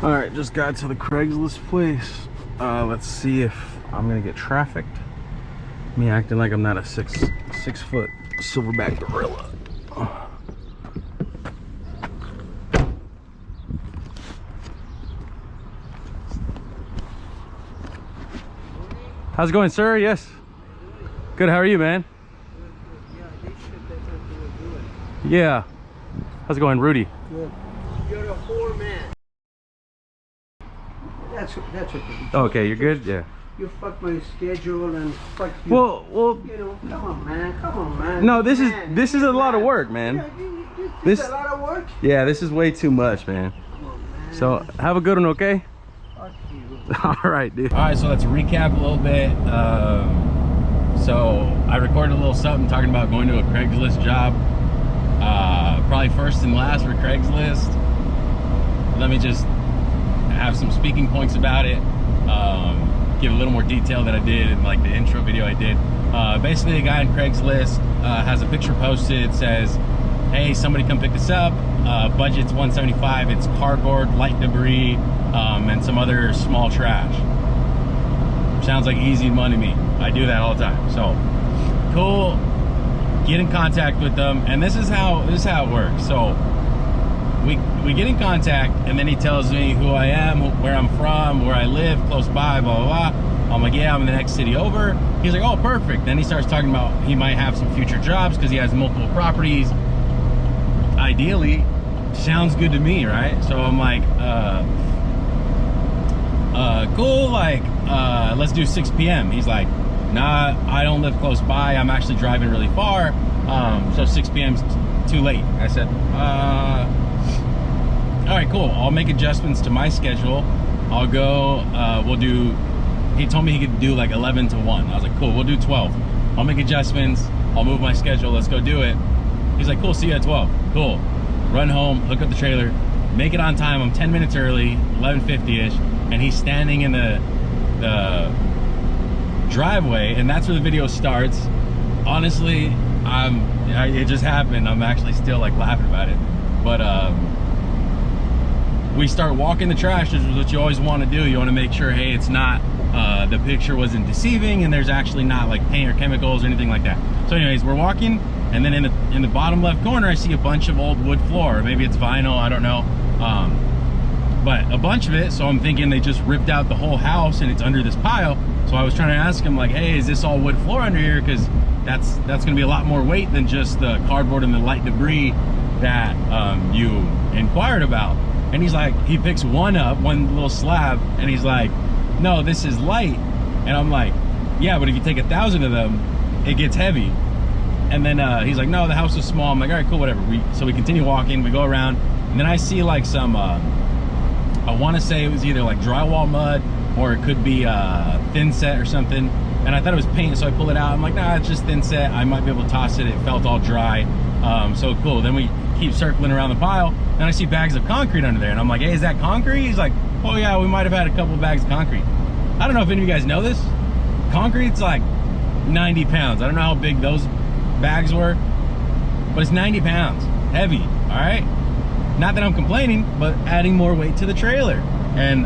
All right, just got to the Craigslist place. Let's see if I'm gonna get trafficked. Me acting like I'm not a six foot silverback gorilla. How's it going, sir? Yes. Good. How are you, man? Yeah. How's it going, Rudy? Good. You're a poor man. That's okay. Okay, you're good. Yeah. You fuck my schedule and fuck you. Well. You know, come on, man. No, this is a lot of work, man. Yeah, This is a lot of work. Yeah, this is way too much, man. Come on, man. So have a good one, okay? Fuck you. All right, dude. All right, so let's recap a little bit. So I recorded a little something talking about going to a Craigslist job. Probably first and last for Craigslist. Let me just have some speaking points about it. Give a little more detail that I did in like the intro video I did. Basically, a guy on Craigslist has a picture posted. It says, "Hey, somebody come pick this up. Budget's $175. It's cardboard, light debris, and some other small trash." Sounds like easy money to me. I do that all the time. So cool. Get in contact with them, and this is how it works. So we get in contact, and then he tells me who I am, where I'm from, where I live, close by, blah blah blah. I'm like, yeah, I'm in the next city over. He's like, oh, perfect. Then he starts talking about he might have some future jobs because he has multiple properties. Ideally, sounds good to me, right? So I'm like, cool, like let's do 6 p.m. He's like, nah, I don't live close by, I'm actually driving really far, so 6 p.m. is too late. I said, all right, cool, I'll make adjustments to my schedule. I'll go, he told me he could do like 11 to 1. I was like, cool, we'll do 12. I'll make adjustments, I'll move my schedule, let's go do it. He's like, cool, see you at 12. Cool. Run home, hook up the trailer, make it on time. I'm 10 minutes early, 11:50-ish, and he's standing in the driveway, and that's where the video starts. Honestly, it just happened. I'm actually still like laughing about it. But we start walking the trash, which is what you always want to do. You want to make sure, hey, it's not the picture wasn't deceiving, and there's actually not like paint or chemicals or anything like that. So anyways, we're walking, and then in the bottom left corner I see a bunch of old wood floor, or maybe it's vinyl, I don't know, but a bunch of it. So I'm thinking they just ripped out the whole house and it's under this pile. So I was trying to ask him like, hey, is this all wood floor under here? Because that's gonna be a lot more weight than just the cardboard and the light debris that you inquired about. And he's like, he picks one little slab, and he's like, no, this is light. And I'm like, yeah, but if you take 1,000 of them, it gets heavy. And then he's like, no, the house is small. I'm like, all right, cool, whatever. So we continue walking, we go around, and then I see like some, I want to say it was either like drywall mud, or it could be thin set or something. And I thought it was paint, so I pull it out. I'm like, nah, it's just thin set. I might be able to toss it. It felt all dry. So cool. Then we keep circling around the pile, and I see bags of concrete under there. And I'm like, hey, is that concrete? He's like, oh yeah, we might have had a couple bags of concrete. I don't know if any of you guys know this. Concrete's like 90 pounds. I don't know how big those bags were, but it's 90 pounds. Heavy, all right? Not that I'm complaining, but adding more weight to the trailer. And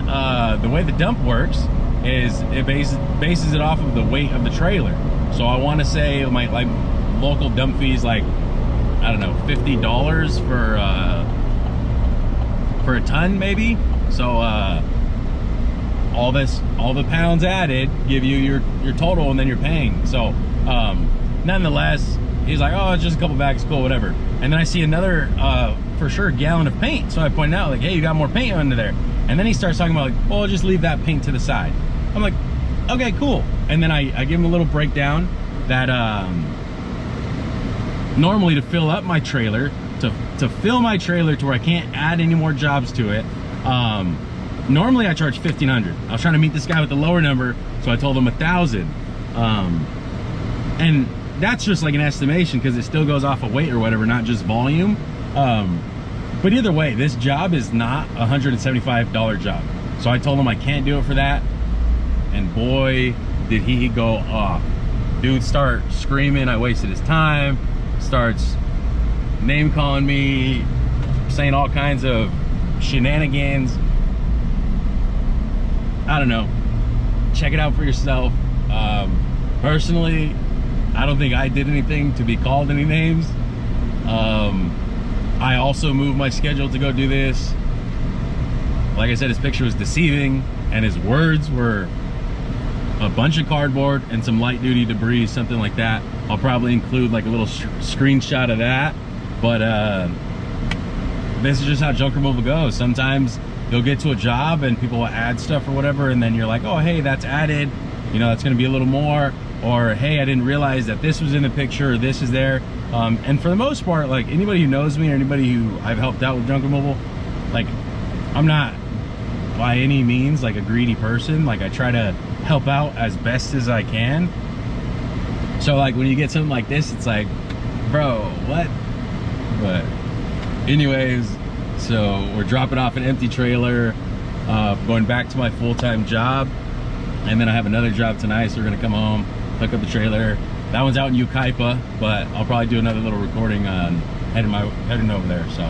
the way the dump works is it bases it off of the weight of the trailer. So I want to say my like local dump fees, like, I don't know, $50 for a ton maybe. So all the pounds added give you your total, and then you're paying. So nonetheless, he's like, oh, it's just a couple bags, cool, whatever. And then I see another for sure gallon of paint. So I point out like, hey, you got more paint under there. And then he starts talking about like, oh, just leave that paint to the side. I'm like, okay, cool. And then I give him a little breakdown that normally to fill up my trailer, to fill my trailer to where I can't add any more jobs to it, normally I charge $1,500. I was trying to meet this guy with the lower number, so I told him 1,000. And that's just like an estimation because it still goes off of weight or whatever, not just volume. But either way, this job is not a $175 job. So I told him I can't do it for that. And boy, did he go off. Dude start screaming I wasted his time, starts name calling me, saying all kinds of shenanigans. I don't know, check it out for yourself. Personally, I don't think I did anything to be called any names. I also moved my schedule to go do this. Like I said, his picture was deceiving and his words were a bunch of cardboard and some light duty debris, something like that. I'll probably include like a little screenshot of that. But this is just how junk removal goes. Sometimes you'll get to a job and people will add stuff or whatever, and then you're like, oh, hey, that's added, you know, that's gonna be a little more. Or, hey, I didn't realize that this was in the picture, or this is there. And for the most part, like anybody who knows me or anybody who I've helped out with junk removal, like I'm not by any means like a greedy person. Like I try to help out as best as I can. So like when you get something like this, it's like, bro, what? But anyways, so we're dropping off an empty trailer, going back to my full-time job, and then I have another job tonight, so we're gonna come home, hook up the trailer. That one's out in Ukaipa, but I'll probably do another little recording on heading over there. So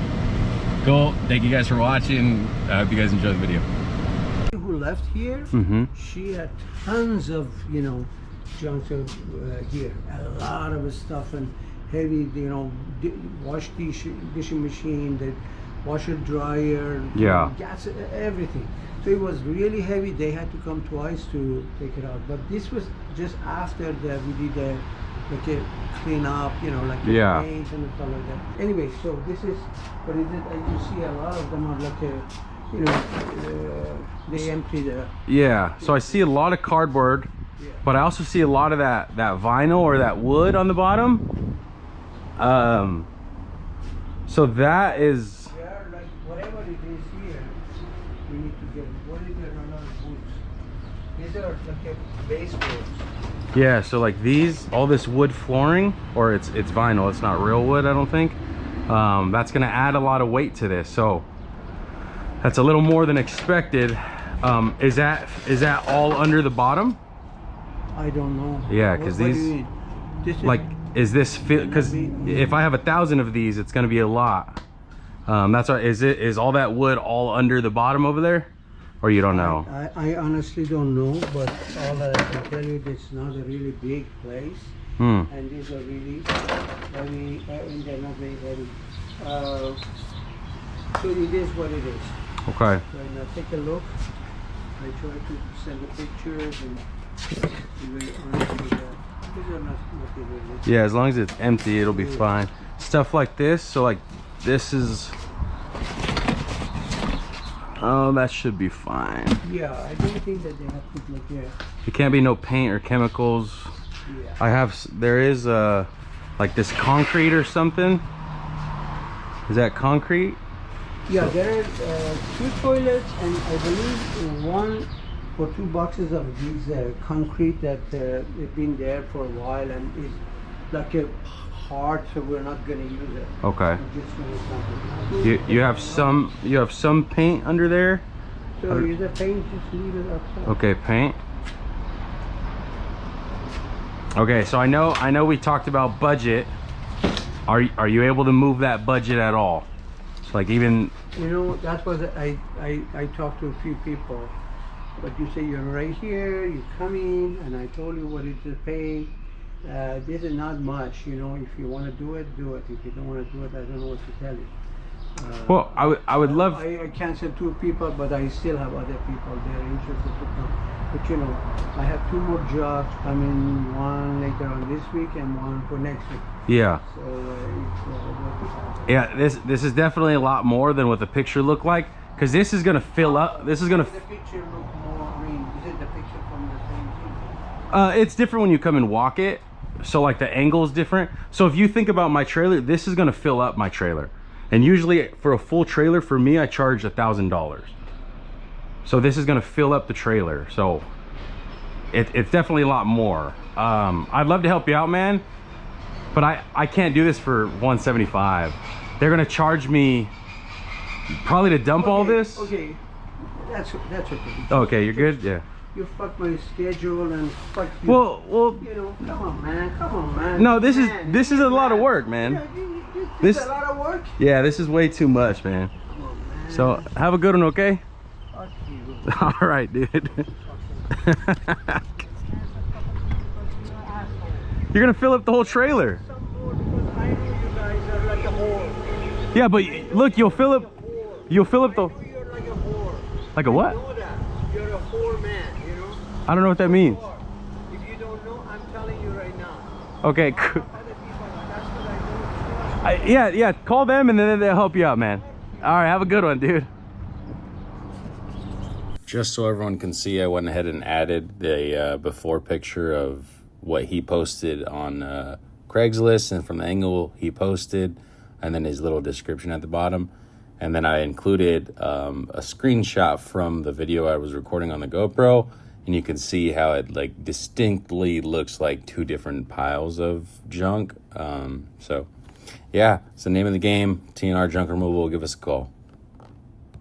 cool. Thank you guys for watching. I hope you guys enjoyed the video. Who left here? She had tons of, you know, junk here. A lot of stuff and heavy, you know, dishing machine, the washer dryer, Yeah, gas, everything. So it was really heavy. They had to come twice to take it out. But this was just after that we did like a clean up, you know, like yeah, paint and stuff like that. Anyway, so this is what is it? You see a lot of them are like a, you know, they empty the. yeah. So I see a lot of cardboard, Yeah. but I also see a lot of that vinyl or that wood on the bottom. So that is. They are like whatever it is here. We need to get. What is there? Another woods. These are like a baseboards. Yeah, so like these, all this wood flooring, or it's vinyl, it's not real wood, I don't think. That's gonna add a lot of weight to this, so that's a little more than expected. Is that all under the bottom? I don't know. Yeah, because What do these, you mean? This is, like, is this fit? Because if I have 1,000 of these, it's gonna be a lot. That's why. Is all that wood all under the bottom over there, or you don't know? I honestly don't know, but all that I can tell you, it's not a really big place, Hmm. and these are really heavy, and they're not very heavy. So it is what it is. Okay. So now take a look. I try to send the pictures and be very honest with that. These are not really. Yeah, as long as it's empty, it'll be fine. Stuff like this, so like this is. Oh, that should be fine. Yeah, I don't think that they have to like here. There can't be no paint or chemicals. Yeah. There is like this concrete or something. Is that concrete? Yeah, there are 2 toilets and I believe 1 or 2 boxes of these concrete that have been there for a while and it's like a hard, so we're not going to use it. Okay. We're just gonna stop it. You have some paint under there. So use the paint, just leave it outside. Okay, paint. Okay, so I know we talked about budget. Are you able to move that budget at all? So like even. You know, that's what I talked to a few people, but you say you're right here, you come in, and I told you what it is to pay. This is not much, you know. If you want to do it, do it. If you don't want to do it, I don't know what to tell you. Well, I would love. I canceled 2 people, but I still have other people. They're interested to come. But you know, I have 2 more jobs coming. One later on this week and one for next week. Yeah. So it's Yeah, this is definitely a lot more than what the picture looked like, because this is gonna fill up. This is gonna. The picture look more. I mean, is it the picture from the same thing? It's different when you come and walk it. So like the angle is different. So if you think about my trailer, this is gonna fill up my trailer. And usually for a full trailer, for me, I charge $1,000. So this is gonna fill up the trailer. So it's definitely a lot more. I'd love to help you out, man, but I can't do this for $175. They're gonna charge me probably to dump all this. Okay, that's okay. Okay, you're good. Yeah. You fuck my schedule and fuck you. Well, You know, come on, man. no, this Man, is a lot of work, man. Yeah, This- this is a lot of work. Yeah, this is way too much, man. Come on, man. So have a good one, okay? Fuck you. All right, dude. You're gonna fill up the whole trailer. Some more because I know you guys are like a whore. Yeah, but look, you'll fill up the. I know you're like a whore. Like a what? I know that. You're a whore man, you know? I don't know what that means. Whore. If you don't know, I'm telling you right now. Okay. Other people, that's what I know. Yeah. Call them and then they'll help you out, man. All right, have a good one, dude. Just so everyone can see, I went ahead and added the before picture of what he posted on Craigslist and from the angle he posted, and then his little description at the bottom. And then I included a screenshot from the video I was recording on the GoPro, and you can see how it like distinctly looks like two different piles of junk. So yeah, it's the name of the game. TNR Junk Removal. Give us a call.